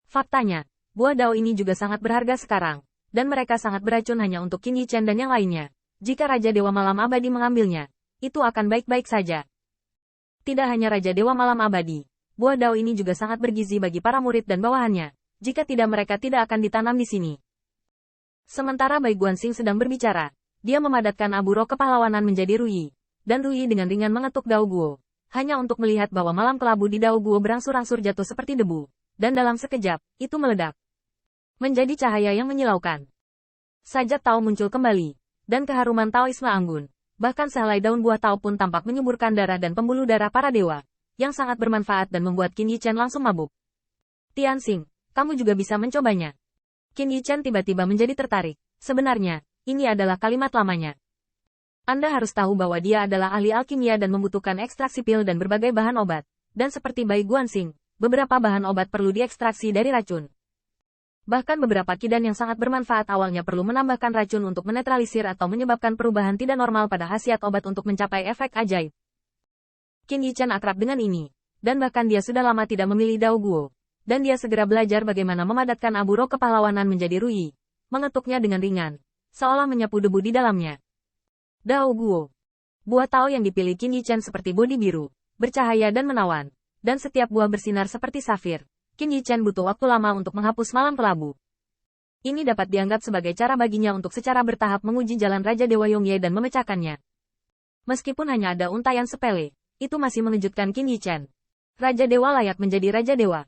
Faktanya, buah dao ini juga sangat berharga sekarang, dan mereka sangat beracun hanya untuk Qin Yichen dan yang lainnya. Jika Raja Dewa Malam Abadi mengambilnya, itu akan baik-baik saja. Tidak hanya Raja Dewa Malam Abadi, buah dao ini juga sangat bergizi bagi para murid dan bawahannya. Jika tidak mereka tidak akan ditanam di sini. Sementara Bai Guanxing sedang berbicara, dia memadatkan abu roh kepahlawanan menjadi Ruyi, dan Ruyi dengan ringan mengetuk Dao Guo, hanya untuk melihat bahwa malam kelabu di Dao Guo berangsur-angsur jatuh seperti debu, dan dalam sekejap, itu meledak. Menjadi cahaya yang menyilaukan. Sajak Tao muncul kembali, dan keharuman Taoisme anggun, bahkan sehelai daun buah Tao pun tampak menyuburkan darah dan pembuluh darah para dewa, yang sangat bermanfaat dan membuat Qin Yichen langsung mabuk. Tianxing, kamu juga bisa mencobanya. Qin Yichen tiba-tiba menjadi tertarik. Sebenarnya, ini adalah kalimat lamanya. Anda harus tahu bahwa dia adalah ahli alkimia dan membutuhkan ekstraksi pil dan berbagai bahan obat. Dan seperti Bai Guanxing, beberapa bahan obat perlu diekstraksi dari racun. Bahkan beberapa kidan yang sangat bermanfaat awalnya perlu menambahkan racun untuk menetralisir atau menyebabkan perubahan tidak normal pada khasiat obat untuk mencapai efek ajaib. Qin Yichen akrab dengan ini, dan bahkan dia sudah lama tidak memilih Dao Guo. Dan dia segera belajar bagaimana memadatkan abu roh kepahlawanan menjadi Ruyi, mengetuknya dengan ringan, seolah menyapu debu di dalamnya. Dao Guo. Buah Tao yang dipilih Qin Yichen seperti bodi biru, bercahaya dan menawan, dan setiap buah bersinar seperti safir. Qin Yichen butuh waktu lama untuk menghapus malam kelabu. Ini dapat dianggap sebagai cara baginya untuk secara bertahap menguji jalan Raja Dewa Yongye dan memecahkannya. Meskipun hanya ada untayan sepele, itu masih mengejutkan Qin Yichen. Raja Dewa layak menjadi Raja Dewa.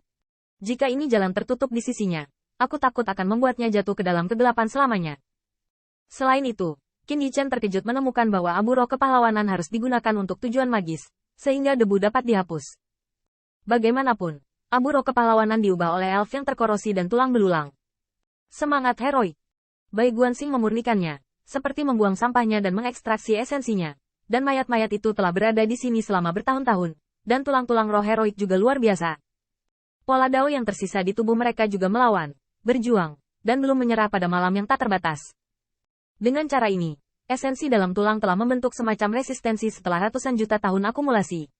Jika ini jalan tertutup di sisinya, aku takut akan membuatnya jatuh ke dalam kegelapan selamanya. Selain itu, Qin Yichen terkejut menemukan bahwa abu roh kepahlawanan harus digunakan untuk tujuan magis, sehingga debu dapat dihapus. Bagaimanapun, abu roh kepahlawanan diubah oleh elf yang terkorosi dan tulang belulang. Semangat heroik. Bai Guanxing memurnikannya, seperti membuang sampahnya dan mengekstraksi esensinya. Dan mayat-mayat itu telah berada di sini selama bertahun-tahun, dan tulang-tulang roh heroik juga luar biasa. Pola Dao yang tersisa di tubuh mereka juga melawan, berjuang, dan belum menyerah pada malam yang tak terbatas. Dengan cara ini, esensi dalam tulang telah membentuk semacam resistensi setelah ratusan juta tahun akumulasi.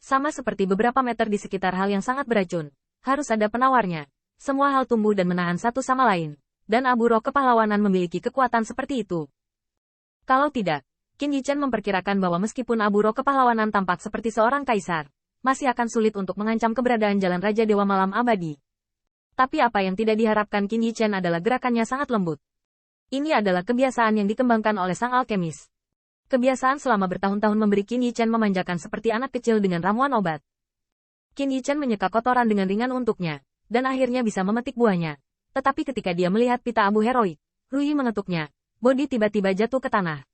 Sama seperti beberapa meter di sekitar hal yang sangat beracun, harus ada penawarnya. Semua hal tumbuh dan menahan satu sama lain, dan abu roh kepahlawanan memiliki kekuatan seperti itu. Kalau tidak, Qin Yichen memperkirakan bahwa meskipun abu roh kepahlawanan tampak seperti seorang kaisar, masih akan sulit untuk mengancam keberadaan jalan Raja Dewa Malam Abadi. Tapi apa yang tidak diharapkan Qin Yichen adalah gerakannya sangat lembut. Ini adalah kebiasaan yang dikembangkan oleh sang alkemis. Kebiasaan selama bertahun-tahun memberi Qin Yichen memanjakan seperti anak kecil dengan ramuan obat. Qin Yichen menyeka kotoran dengan ringan untuknya, dan akhirnya bisa memetik buahnya. Tetapi ketika dia melihat pita abu heroik, Ruyi mengetuknya, bodi tiba-tiba jatuh ke tanah.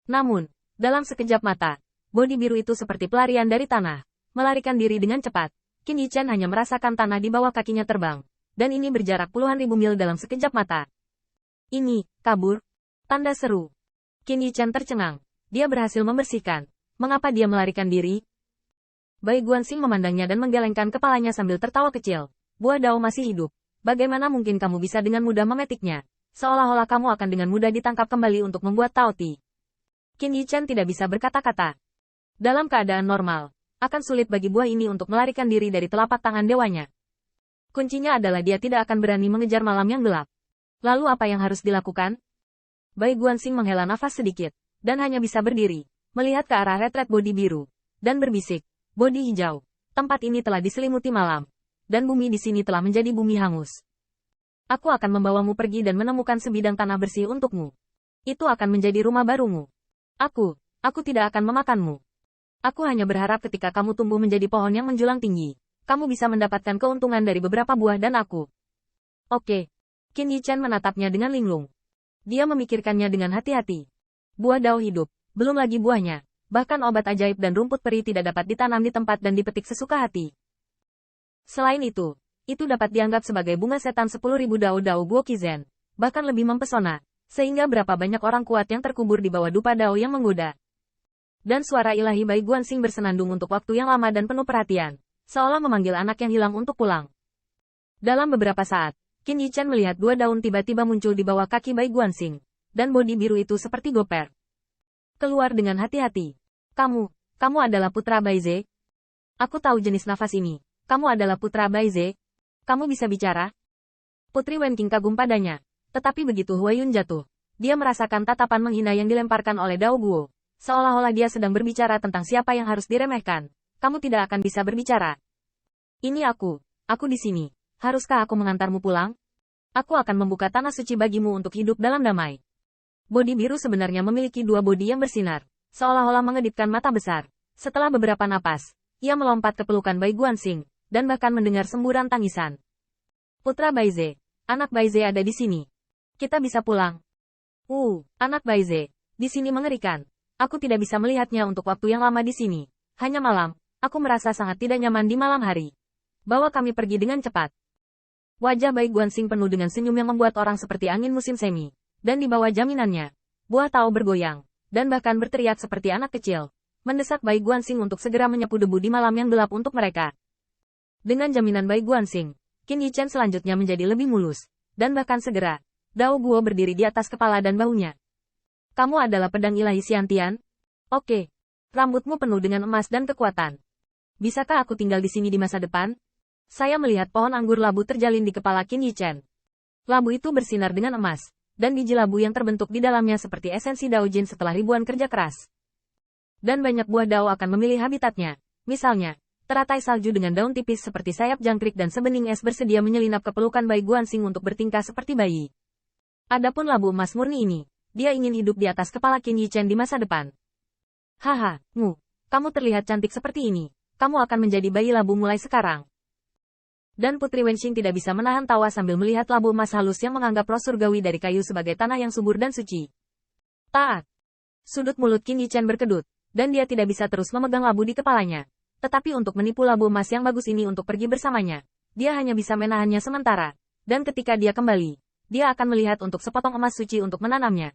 Namun, dalam sekejap mata, bodi biru itu seperti pelarian dari tanah. Melarikan diri dengan cepat, Qin Yichen hanya merasakan tanah di bawah kakinya terbang, dan ini berjarak puluhan ribu mil dalam sekejap mata. Ini, kabur. Tanda seru. Qin Yichen tercengang. Dia berhasil membersihkan. Mengapa dia melarikan diri? Bai Guanxing memandangnya dan menggelengkan kepalanya sambil tertawa kecil. Buah Dao masih hidup. Bagaimana mungkin kamu bisa dengan mudah memetiknya? Seolah-olah kamu akan dengan mudah ditangkap kembali untuk membuat Tao Ti. Qin Yichen tidak bisa berkata-kata. Dalam keadaan normal, akan sulit bagi buah ini untuk melarikan diri dari telapak tangan dewanya. Kuncinya adalah dia tidak akan berani mengejar malam yang gelap. Lalu apa yang harus dilakukan? Bai Guanxing menghela nafas sedikit, dan hanya bisa berdiri, melihat ke arah retret bodi biru, dan berbisik, bodi hijau. Tempat ini telah diselimuti malam, dan bumi di sini telah menjadi bumi hangus. Aku akan membawamu pergi dan menemukan sebidang tanah bersih untukmu. Itu akan menjadi rumah barumu. Aku tidak akan memakanmu. Aku hanya berharap ketika kamu tumbuh menjadi pohon yang menjulang tinggi, kamu bisa mendapatkan keuntungan dari beberapa buah dan aku. Oke. Qin Yichen menatapnya dengan linglung. Dia memikirkannya dengan hati-hati. Buah Dao hidup, belum lagi buahnya. Bahkan obat ajaib dan rumput peri tidak dapat ditanam di tempat dan dipetik sesuka hati. Selain itu dapat dianggap sebagai bunga setan 10.000 Dao Guo Qizen, bahkan lebih mempesona, sehingga berapa banyak orang kuat yang terkubur di bawah dupa Dao yang menggoda. Dan suara ilahi Bai Guanxing bersenandung untuk waktu yang lama dan penuh perhatian, seolah memanggil anak yang hilang untuk pulang. Dalam beberapa saat, Qin Yichen melihat dua daun tiba-tiba muncul di bawah kaki Bai Guanxing, dan bodi biru itu seperti goper. Keluar dengan hati-hati. Kamu adalah putra Bai Ze? Aku tahu jenis nafas ini. Kamu adalah putra Bai Ze? Kamu bisa bicara? Putri Wenqing kagum padanya. Tetapi begitu Huayun jatuh, dia merasakan tatapan menghina yang dilemparkan oleh Dao Guo. Seolah-olah dia sedang berbicara tentang siapa yang harus diremehkan. Kamu tidak akan bisa berbicara. Ini aku di sini. Haruskah aku mengantarmu pulang? Aku akan membuka tanah suci bagimu untuk hidup dalam damai. Bodi biru sebenarnya memiliki dua bodi yang bersinar, seolah-olah mengedipkan mata besar. Setelah beberapa napas, ia melompat ke pelukan Bai Guanxing, dan bahkan mendengar semburan tangisan. Putra Baize, anak Baize ada di sini. Kita bisa pulang. Anak Baize, di sini mengerikan. Aku tidak bisa melihatnya untuk waktu yang lama di sini. Hanya malam, aku merasa sangat tidak nyaman di malam hari. Bawa kami pergi dengan cepat. Wajah Bai Guanxing penuh dengan senyum yang membuat orang seperti angin musim semi. Dan di bawah jaminannya, buah tao bergoyang, dan bahkan berteriak seperti anak kecil. Mendesak Bai Guanxing untuk segera menyapu debu di malam yang gelap untuk mereka. Dengan jaminan Bai Guanxing, Qin Yichen selanjutnya menjadi lebih mulus. Dan bahkan segera, Dao Guo berdiri di atas kepala dan bahunya. Kamu adalah pedang ilahi Xiantian? Oke. Rambutmu penuh dengan emas dan kekuatan. Bisakah aku tinggal di sini di masa depan? Saya melihat pohon anggur labu terjalin di kepala Qin Yichen. Labu itu bersinar dengan emas, dan biji labu yang terbentuk di dalamnya seperti esensi Dao Jin setelah ribuan kerja keras. Dan banyak buah Dao akan memilih habitatnya. Misalnya, teratai salju dengan daun tipis seperti sayap jangkrik dan sebening es bersedia menyelinap ke pelukan Bai Guanxing untuk bertingkah seperti bayi. Adapun labu emas murni ini, dia ingin hidup di atas kepala Qin Yichen di masa depan. Haha, kamu terlihat cantik seperti ini. Kamu akan menjadi bayi labu mulai sekarang. Dan Putri Wenqing tidak bisa menahan tawa sambil melihat labu emas halus yang menganggap roh surgawi dari kayu sebagai tanah yang subur dan suci. Taat. Sudut mulut Qin Yichen berkedut, dan dia tidak bisa terus memegang labu di kepalanya. Tetapi untuk menipu labu emas yang bagus ini untuk pergi bersamanya, dia hanya bisa menahannya sementara. Dan ketika dia kembali, dia akan melihat untuk sepotong emas suci untuk menanamnya.